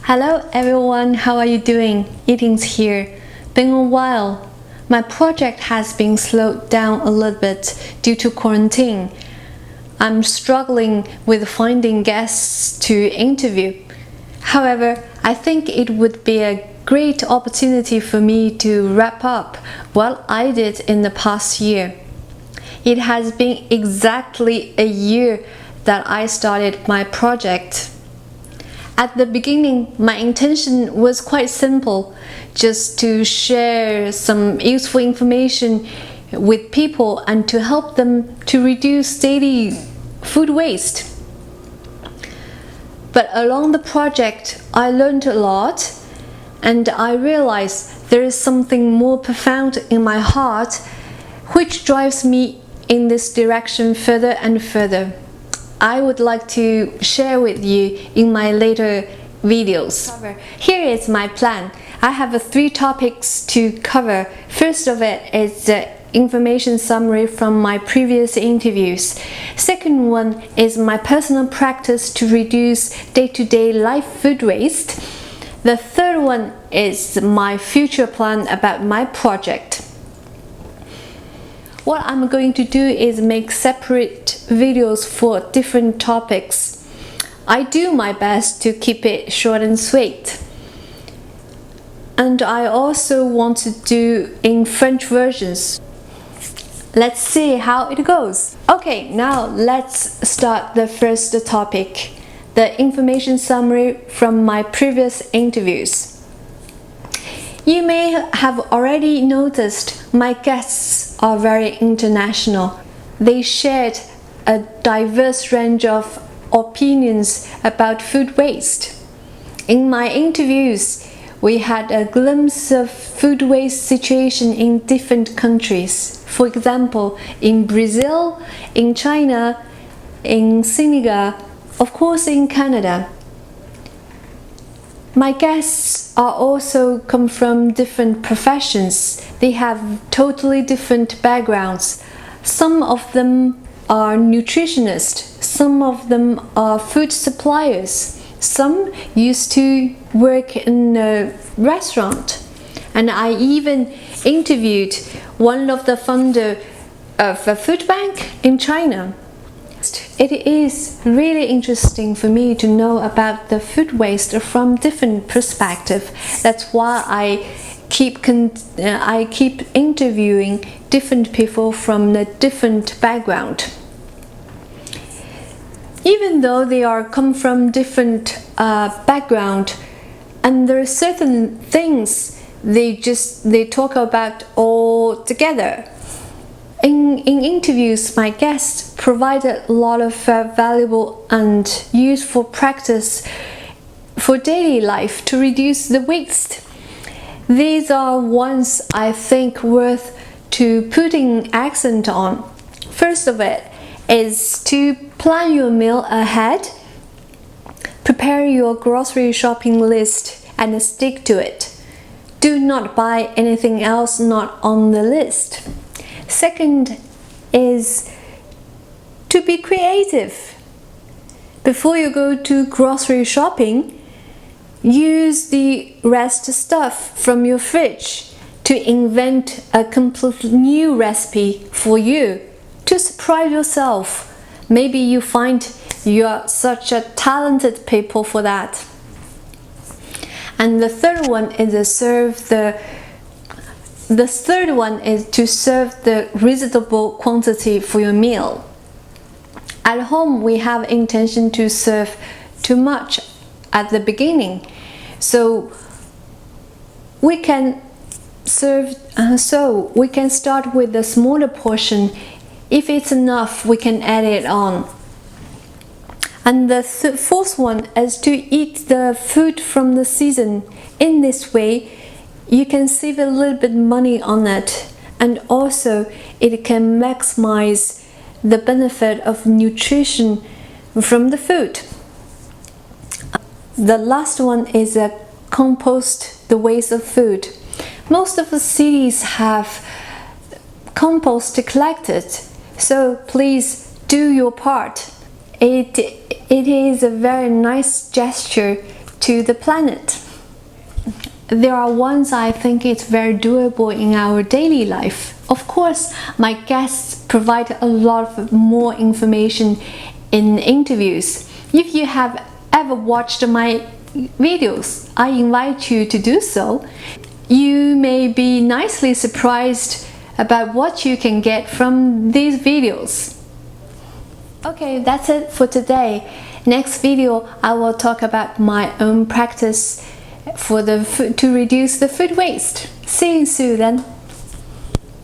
Hello everyone, how are you doing? Eating's here. Been a while. My project has been slowed down a little bit due to quarantine. I'm struggling with finding guests to interview. However, I think it would be a great opportunity for me to wrap up what I did in the past year. It has been exactly a year that I started my project. At the beginning, my intention was quite simple, just to share some useful information with people and to help them to reduce daily food waste. But along the project, I learned a lot and I realized there is something more profound in my heart which drives me in this direction further and further. I would like to share with you in my later videos. Here is my plan. I have 3 topics to cover. First of it is the information summary from my previous interviews. Second one is my personal practice to reduce day-to-day life food waste. The third one is my future plan about my project. What I'm going to do is make separate videos for different topics. I do my best to keep it short and sweet. And I also want to do in French versions. Let's see how it goes. Okay, now let's start the first topic, the information summary from my previous interviews. You may have already noticed my guests are very international. They shared a diverse range of opinions about food waste. In my interviews, we had a glimpse of food waste situation in different countries. For example, in Brazil, in China, in Senegal, of course in Canada. My guests are also come from different professions. They have totally different backgrounds. Some of them are nutritionists, some of them are food suppliers, some used to work in a restaurant. And I even interviewed one of the founder of a food bank in China. It is really interesting for me to know about the food waste from different perspectives. That's why I keep interviewing different people from a different background. Even though they are come from different background, and there are certain things they talk about all together. In interviews, my guests provided a lot of valuable and useful practice for daily life to reduce the waste. These are ones I think worth to putting accent on. First of it is to plan your meal ahead. Prepare your grocery shopping list and stick to it. Do not buy anything else not on the list. Second is to be creative. Before you go to grocery shopping, use the rest stuff from your fridge to invent a completely new recipe for you to surprise yourself. Maybe you find you are such a talented people for that. And the third one is to serve the reasonable quantity for your meal. At home, we have intention to serve too much at the beginning, so we can start with a smaller portion. If it's enough, we can add it on. And the fourth one is to eat the food from the season. In this way, you can save a little bit money on it, and also it can maximize the benefit of nutrition from the food. The last one is compost the waste of food. Most of the cities have compost collected, so please do your part. It is a very nice gesture to the planet. There are ones I think it's very doable in our daily life. Of course, my guests provide a lot of more information in interviews. If you have ever watched my videos, I invite you to do so. You may be nicely surprised about what you can get from these videos. Okay, that's it for today. Next video, I will talk about my own practice to reduce the food waste. See you soon then.